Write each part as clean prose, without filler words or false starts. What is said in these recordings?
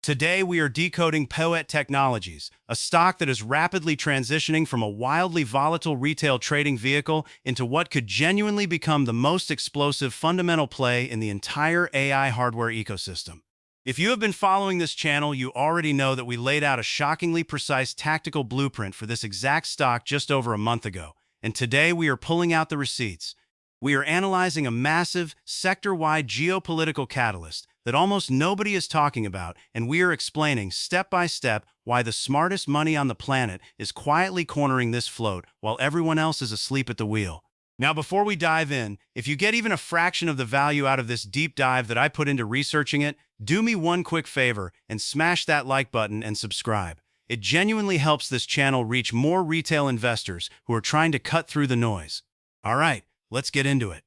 Today, we are decoding Poet Technologies, a stock that is rapidly transitioning from a wildly volatile retail trading vehicle into what could genuinely become the most explosive fundamental play in the entire AI hardware ecosystem. If you have been following this channel, you already know that we laid out a shockingly precise tactical blueprint for this exact stock just over a month ago, and today we are pulling out the receipts. We are analyzing a massive, sector-wide geopolitical catalyst that almost nobody is talking about, and we are explaining step by step why the smartest money on the planet is quietly cornering this float while everyone else is asleep at the wheel. Now, before we dive in, if you get even a fraction of the value out of this deep dive that I put into researching it, do me one quick favor and smash that like button and subscribe. It genuinely helps this channel reach more retail investors who are trying to cut through the noise. All right, let's get into it.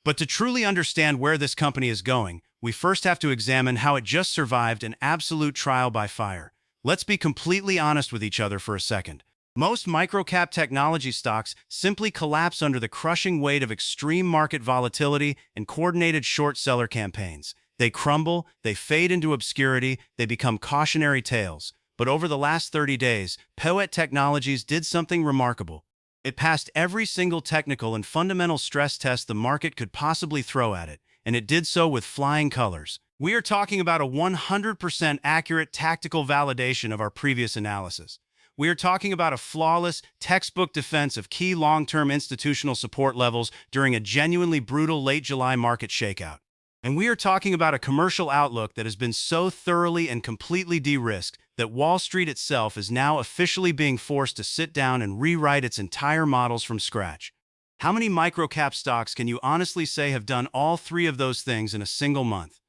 But to truly understand where this company is going, we first have to examine how it just survived an absolute trial by fire. Let's be completely honest with each other for a second. Most microcap technology stocks simply collapse under the crushing weight of extreme market volatility and coordinated short seller campaigns. They crumble, they fade into obscurity, they become cautionary tales. But over the last 30 days, Poet Technologies did something remarkable. It passed every single technical and fundamental stress test the market could possibly throw at it, and it did so with flying colors. We are talking about a 100% accurate tactical validation of our previous analysis. We are talking about a flawless, textbook defense of key long-term institutional support levels during a genuinely brutal late July market shakeout. And we are talking about a commercial outlook that has been so thoroughly and completely de-risked that Wall Street itself is now officially being forced to sit down and rewrite its entire models from scratch. How many microcap stocks can you honestly say have done all three of those things in a single month?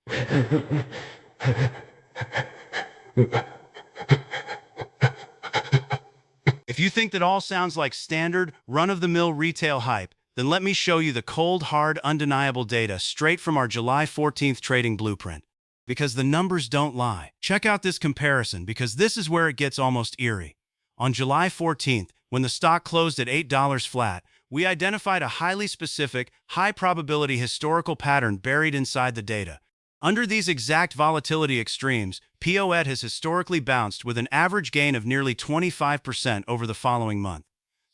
If you think that all sounds like standard, run-of-the-mill retail hype, then let me show you the cold, hard, undeniable data straight from our July 14th trading blueprint. Because the numbers don't lie. Check out this comparison, because this is where it gets almost eerie. On July 14th, when the stock closed at $8 flat, we identified a highly specific, high-probability historical pattern buried inside the data. Under these exact volatility extremes, POET has historically bounced with an average gain of nearly 25% over the following month.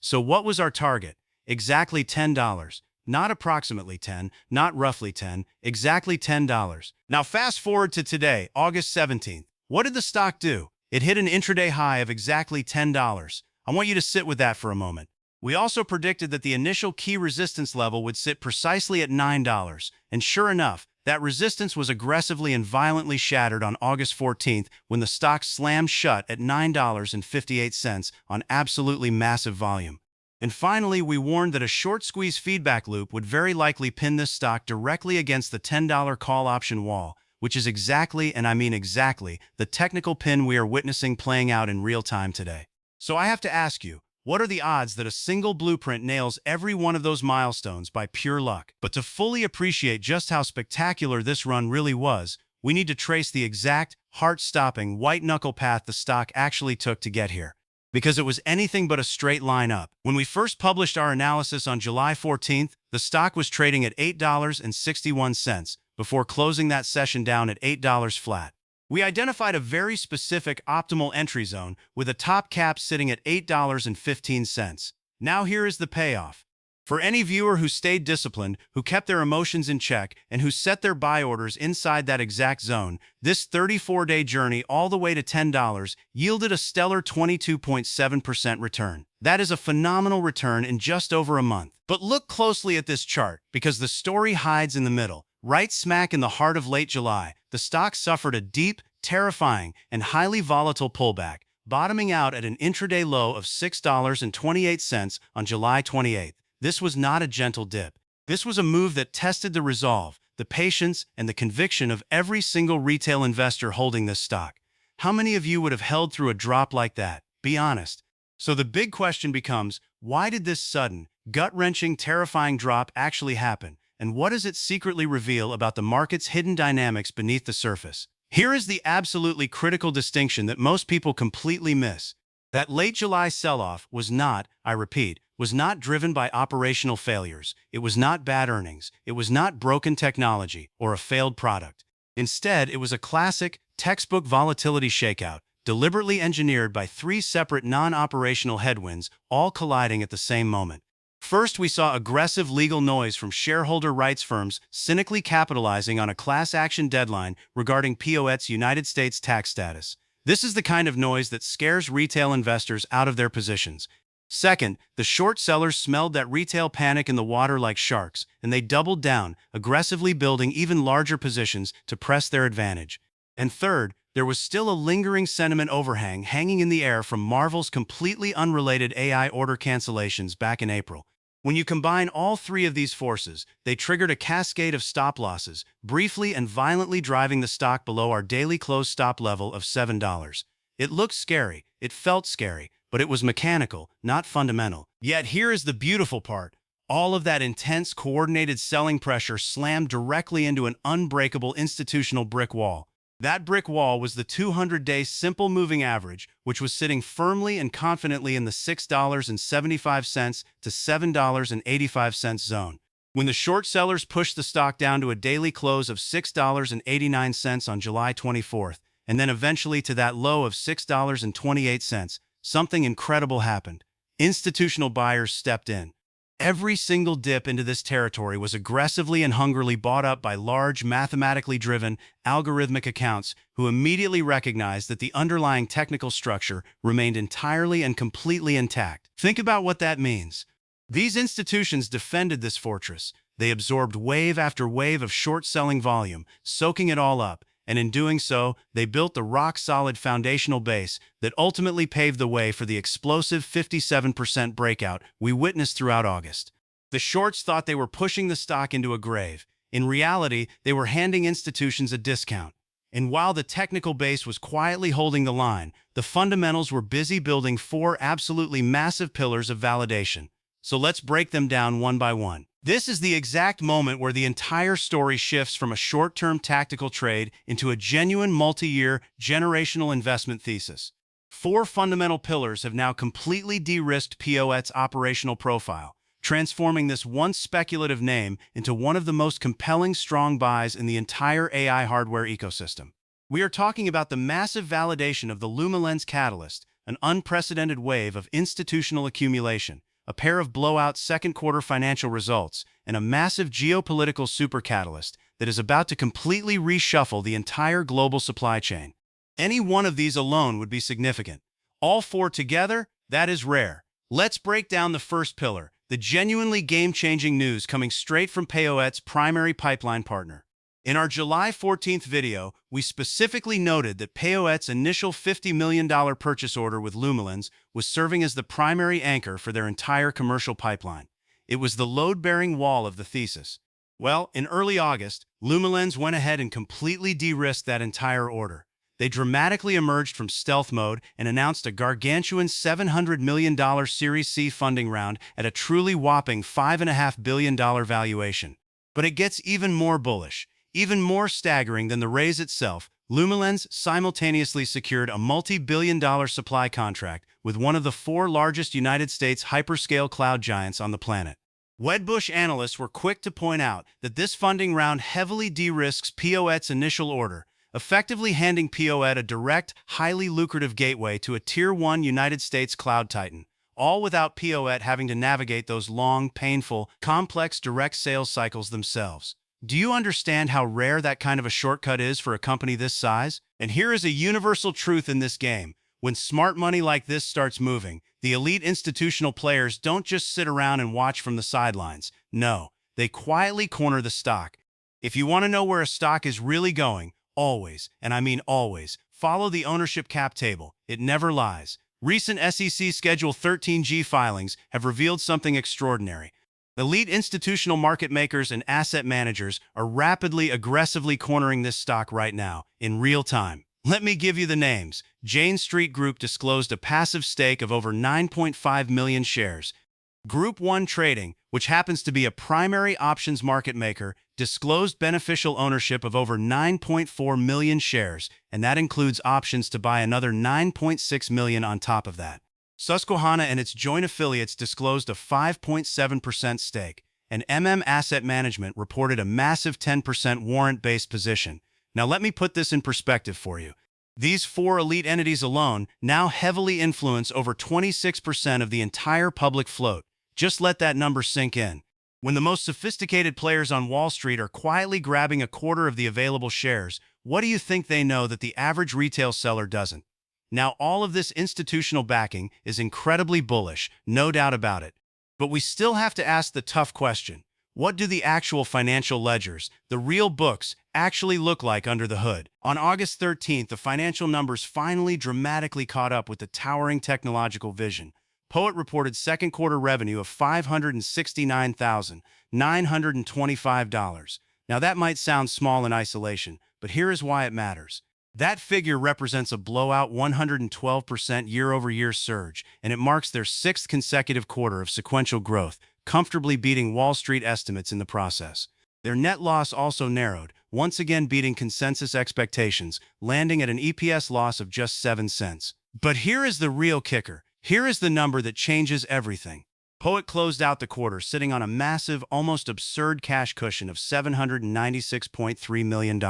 So what was our target? Exactly $10. Not approximately 10, not roughly 10, exactly $10. Now fast forward to today, August 17th. What did the stock do? It hit an intraday high of exactly $10. I want you to sit with that for a moment. We also predicted that the initial key resistance level would sit precisely at $9, and sure enough, that resistance was aggressively and violently shattered on August 14th when the stock slammed shut at $9.58 on absolutely massive volume. And finally, we warned that a short squeeze feedback loop would very likely pin this stock directly against the $10 call option wall, which is exactly, and I mean exactly, the technical pin we are witnessing playing out in real time today. So I have to ask you, what are the odds that a single blueprint nails every one of those milestones by pure luck? But to fully appreciate just how spectacular this run really was, we need to trace the exact, heart-stopping, white-knuckle path the stock actually took to get here. Because it was anything but a straight line up. When we first published our analysis on July 14th, the stock was trading at $8.61 before closing that session down at $8 flat. We identified a very specific optimal entry zone with a top cap sitting at $8.15. Now here is the payoff. For any viewer who stayed disciplined, who kept their emotions in check, and who set their buy orders inside that exact zone, this 34-day journey all the way to $10 yielded a stellar 22.7% return. That is a phenomenal return in just over a month. But look closely at this chart, because the story hides in the middle. Right smack in the heart of late July, the stock suffered a deep, terrifying, and highly volatile pullback, bottoming out at an intraday low of $6.28 on July 28th. This was not a gentle dip. This was a move that tested the resolve, the patience, and the conviction of every single retail investor holding this stock. How many of you would have held through a drop like that? Be honest. So the big question becomes, why did this sudden, gut-wrenching, terrifying drop actually happen? And what does it secretly reveal about the market's hidden dynamics beneath the surface? Here is the absolutely critical distinction that most people completely miss. That late July sell-off was not, I repeat, was not driven by operational failures. It was not bad earnings. It was not broken technology or a failed product. Instead, it was a classic, textbook volatility shakeout, deliberately engineered by three separate non-operational headwinds, all colliding at the same moment. First, we saw aggressive legal noise from shareholder rights firms cynically capitalizing on a class action deadline regarding POET's United States tax status. This is the kind of noise that scares retail investors out of their positions. Second, the short sellers smelled that retail panic in the water like sharks, and they doubled down, aggressively building even larger positions to press their advantage. And third, there was still a lingering sentiment overhang hanging in the air from Marvel's completely unrelated AI order cancellations back in April. When you combine all three of these forces, they triggered a cascade of stop losses, briefly and violently driving the stock below our daily close stop level of $7. It looked scary, it felt scary, but it was mechanical, not fundamental. Yet here is the beautiful part. All of that intense, coordinated selling pressure slammed directly into an unbreakable institutional brick wall. That brick wall was the 200-day simple moving average, which was sitting firmly and confidently in the $6.75 to $7.85 zone. When the short sellers pushed the stock down to a daily close of $6.89 on July 24th, and then eventually to that low of $6.28, something incredible happened. Institutional buyers stepped in. Every single dip into this territory was aggressively and hungrily bought up by large, mathematically driven, algorithmic accounts who immediately recognized that the underlying technical structure remained entirely and completely intact. Think about what that means. These institutions defended this fortress. They absorbed wave after wave of short-selling volume, soaking it all up, and in doing so, they built the rock-solid foundational base that ultimately paved the way for the explosive 57% breakout we witnessed throughout August. The shorts thought they were pushing the stock into a grave. In reality, they were handing institutions a discount. And while the technical base was quietly holding the line, the fundamentals were busy building four absolutely massive pillars of validation. So let's break them down one by one. This is the exact moment where the entire story shifts from a short-term tactical trade into a genuine multi-year, generational investment thesis. Four fundamental pillars have now completely de-risked POET's operational profile, transforming this once speculative name into one of the most compelling strong buys in the entire AI hardware ecosystem. We are talking about the massive validation of the Lumilens catalyst, an unprecedented wave of institutional accumulation, a pair of blowout second-quarter financial results, and a massive geopolitical supercatalyst that is about to completely reshuffle the entire global supply chain. Any one of these alone would be significant. All four together, that is rare. Let's break down the first pillar, the genuinely game-changing news coming straight from POET's primary pipeline partner. In our July 14th video, we specifically noted that POET's initial $50 million purchase order with Lumilens was serving as the primary anchor for their entire commercial pipeline. It was the load-bearing wall of the thesis. Well, in early August, Lumilens went ahead and completely de-risked that entire order. They dramatically emerged from stealth mode and announced a gargantuan $700 million Series C funding round at a truly whopping $5.5 billion valuation. But it gets even more bullish. Even more staggering than the raise itself, Lumilens simultaneously secured a multi-billion-dollar supply contract with one of the four largest United States hyperscale cloud giants on the planet. Wedbush analysts were quick to point out that this funding round heavily de-risks POET's initial order, effectively handing POET a direct, highly lucrative gateway to a Tier 1 United States cloud titan, all without POET having to navigate those long, painful, complex direct sales cycles themselves. Do you understand how rare that kind of a shortcut is for a company this size? And here is a universal truth in this game. When smart money like this starts moving, the elite institutional players don't just sit around and watch from the sidelines. No, they quietly corner the stock. If you want to know where a stock is really going, always, and I mean always, follow the ownership cap table. It never lies. Recent SEC Schedule 13G filings have revealed something extraordinary. Elite institutional market makers and asset managers are rapidly, aggressively cornering this stock right now, in real time. Let me give you the names. Jane Street Group disclosed a passive stake of over 9.5 million shares. Group 1 Trading, which happens to be a primary options market maker, disclosed beneficial ownership of over 9.4 million shares, and that includes options to buy another 9.6 million on top of that. Susquehanna and its joint affiliates disclosed a 5.7% stake, and MM Asset Management reported a massive 10% warrant-based position. Now let me put this in perspective for you. These four elite entities alone now heavily influence over 26% of the entire public float. Just let that number sink in. When the most sophisticated players on Wall Street are quietly grabbing a quarter of the available shares, what do you think they know that the average retail seller doesn't? Now, all of this institutional backing is incredibly bullish, no doubt about it. But we still have to ask the tough question. What do the actual financial ledgers, the real books, actually look like under the hood? On August 13th, the financial numbers finally dramatically caught up with the towering technological vision. Poet reported second quarter revenue of $569,925. Now that might sound small in isolation, but here is why it matters. That figure represents a blowout 112% year-over-year surge, and it marks their sixth consecutive quarter of sequential growth, comfortably beating Wall Street estimates in the process. Their net loss also narrowed, once again beating consensus expectations, landing at an EPS loss of just 7 cents. But here is the real kicker. Here is the number that changes everything. Poet closed out the quarter sitting on a massive, almost absurd cash cushion of $796.3 million.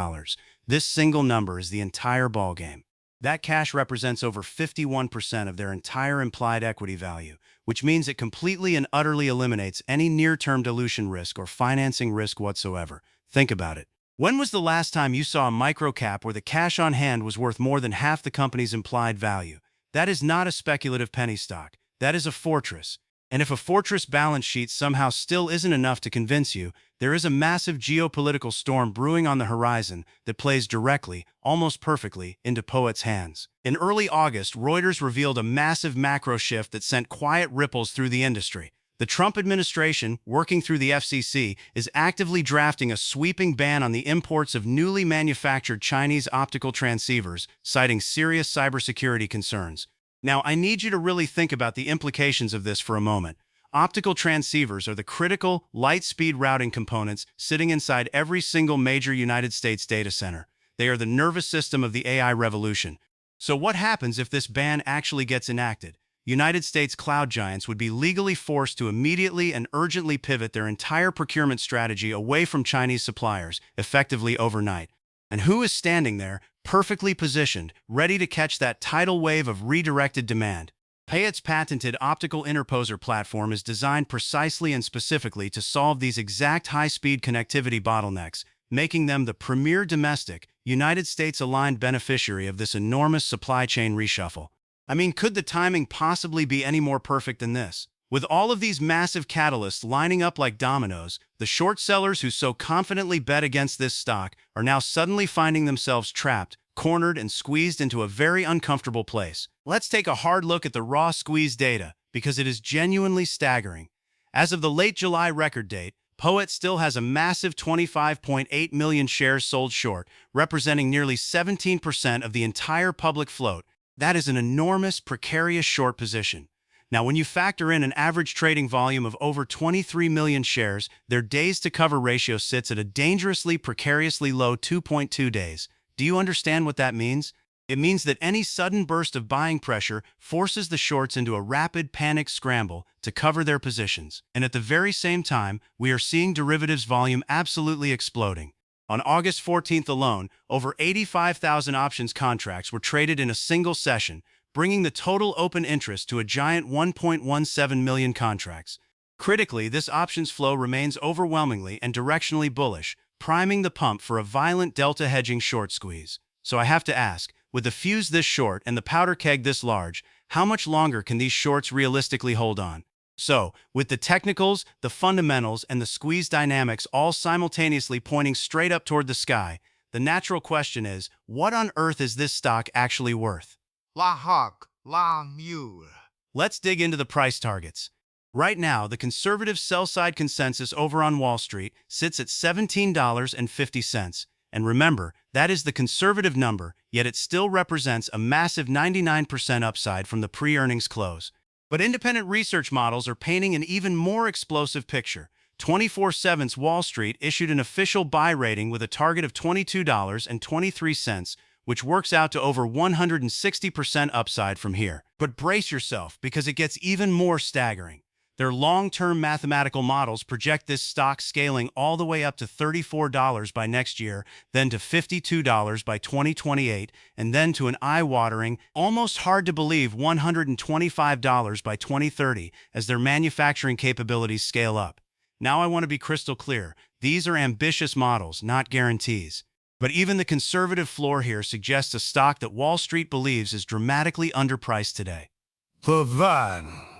This single number is the entire ballgame. That cash represents over 51% of their entire implied equity value, which means it completely and utterly eliminates any near-term dilution risk or financing risk whatsoever. Think about it. When was the last time you saw a microcap where the cash on hand was worth more than half the company's implied value? That is not a speculative penny stock. That is a fortress. And if a fortress balance sheet somehow still isn't enough to convince you, there is a massive geopolitical storm brewing on the horizon that plays directly, almost perfectly, into Poet's hands. In early August, Reuters revealed a massive macro shift that sent quiet ripples through the industry. The Trump administration, working through the FCC, is actively drafting a sweeping ban on the imports of newly manufactured Chinese optical transceivers, citing serious cybersecurity concerns. Now, I need you to really think about the implications of this for a moment. Optical transceivers are the critical, light-speed routing components sitting inside every single major United States data center. They are the nervous system of the AI revolution. So what happens if this ban actually gets enacted? United States cloud giants would be legally forced to immediately and urgently pivot their entire procurement strategy away from Chinese suppliers, effectively overnight. And who is standing there, perfectly positioned, ready to catch that tidal wave of redirected demand? Payet's patented optical interposer platform is designed precisely and specifically to solve these exact high-speed connectivity bottlenecks, making them the premier domestic, United States-aligned beneficiary of this enormous supply chain reshuffle. I mean, could the timing possibly be any more perfect than this? With all of these massive catalysts lining up like dominoes, the short sellers who so confidently bet against this stock are now suddenly finding themselves trapped, cornered, and squeezed into a very uncomfortable place. Let's take a hard look at the raw squeeze data, because it is genuinely staggering. As of the late July record date, Poet still has a massive 25.8 million shares sold short, representing nearly 17% of the entire public float. That is an enormous, precarious short position. Now, when you factor in an average trading volume of over 23 million shares, their days-to-cover ratio sits at a dangerously, precariously low 2.2 days. Do you understand what that means? It means that any sudden burst of buying pressure forces the shorts into a rapid panic scramble to cover their positions. And at the very same time, we are seeing derivatives volume absolutely exploding. On August 14th alone, over 85,000 options contracts were traded in a single session, bringing the total open interest to a giant 1.17 million contracts. Critically, this options flow remains overwhelmingly and directionally bullish, priming the pump for a violent delta hedging short squeeze. So I have to ask, with the fuse this short and the powder keg this large, how much longer can these shorts realistically hold on? So, with the technicals, the fundamentals, and the squeeze dynamics all simultaneously pointing straight up toward the sky, the natural question is, what on earth is this stock actually worth? La hawk, la mule. Let's dig into the price targets. Right now, the conservative sell-side consensus over on Wall Street sits at $17.50. And remember, that is the conservative number, yet it still represents a massive 99% upside from the pre-earnings close. But independent research models are painting an even more explosive picture. 24/7's Wall Street issued an official buy rating with a target of $22.23, which works out to over 160% upside from here. But brace yourself, because it gets even more staggering. Their long-term mathematical models project this stock scaling all the way up to $34 by next year, then to $52 by 2028, and then to an eye-watering, almost hard to believe $125 by 2030 as their manufacturing capabilities scale up. Now I want to be crystal clear. These are ambitious models, not guarantees. But even the conservative floor here suggests a stock that Wall Street believes is dramatically underpriced today.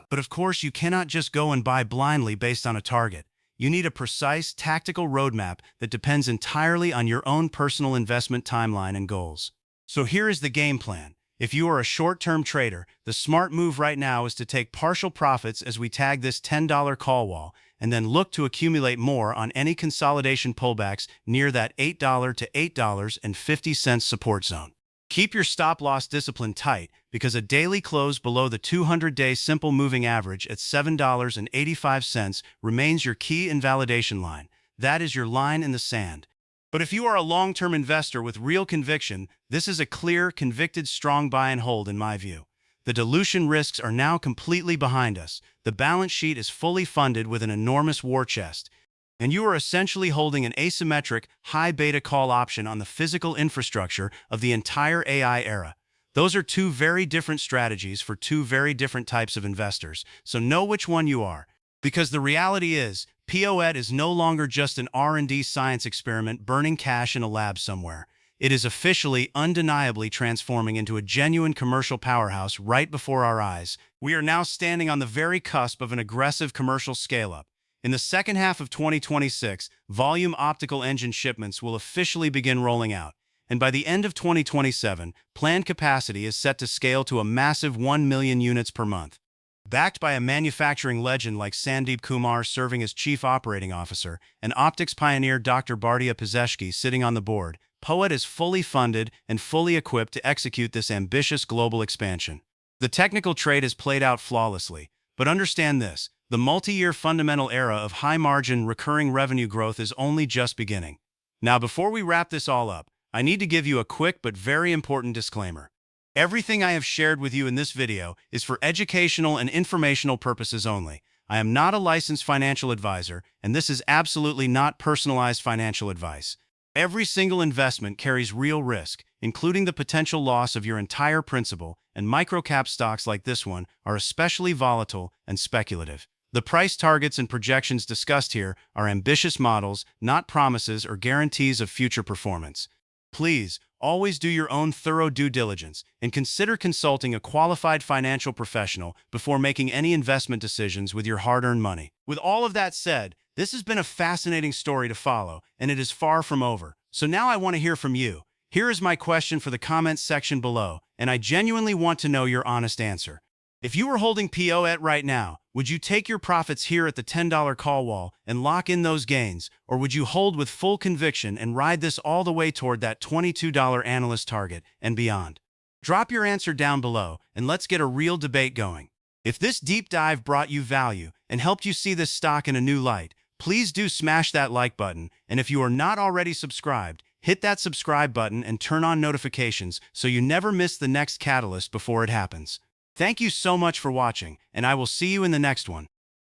But of course, you cannot just go and buy blindly based on a target. You need a precise, tactical roadmap that depends entirely on your own personal investment timeline and goals. So here is the game plan. If you are a short-term trader, the smart move right now is to take partial profits as we tag this $10 call wall, and then look to accumulate more on any consolidation pullbacks near that $8 to $8.50 support zone. Keep your stop-loss discipline tight because a daily close below the 200-day simple moving average at $7.85 remains your key invalidation line. That is your line in the sand. But if you are a long-term investor with real conviction, this is a clear, convicted, strong buy and hold in my view. The dilution risks are now completely behind us. The balance sheet is fully funded with an enormous war chest. And you are essentially holding an asymmetric, high-beta call option on the physical infrastructure of the entire AI era. Those are two very different strategies for two very different types of investors, so know which one you are. Because the reality is, POET is no longer just an R&D science experiment burning cash in a lab somewhere. It is officially, undeniably transforming into a genuine commercial powerhouse right before our eyes. We are now standing on the very cusp of an aggressive commercial scale-up. In the second half of 2026, volume optical engine shipments will officially begin rolling out, and by the end of 2027, planned capacity is set to scale to a massive 1 million units per month. Backed by a manufacturing legend like Sandeep Kumar serving as chief operating officer and optics pioneer Dr. Bhartiya Pazeshki sitting on the board, POET is fully funded and fully equipped to execute this ambitious global expansion. The technical trade has played out flawlessly, but understand this. The multi-year fundamental era of high-margin, recurring revenue growth is only just beginning. Now, before we wrap this all up, I need to give you a quick but very important disclaimer. Everything I have shared with you in this video is for educational and informational purposes only. I am not a licensed financial advisor, and this is absolutely not personalized financial advice. Every single investment carries real risk, including the potential loss of your entire principal, and microcap stocks like this one are especially volatile and speculative. The price targets and projections discussed here are ambitious models, not promises or guarantees of future performance. Please, always do your own thorough due diligence and consider consulting a qualified financial professional before making any investment decisions with your hard-earned money. With all of that said, this has been a fascinating story to follow, and it is far from over. So now I want to hear from you. Here is my question for the comments section below, and I genuinely want to know your honest answer. If you were holding POET right now, would you take your profits here at the $10 call wall and lock in those gains, or would you hold with full conviction and ride this all the way toward that $22 analyst target and beyond? Drop your answer down below, and let's get a real debate going. If this deep dive brought you value and helped you see this stock in a new light, please do smash that like button, and if you are not already subscribed, hit that subscribe button and turn on notifications so you never miss the next catalyst before it happens. Thank you so much for watching, and I will see you in the next one.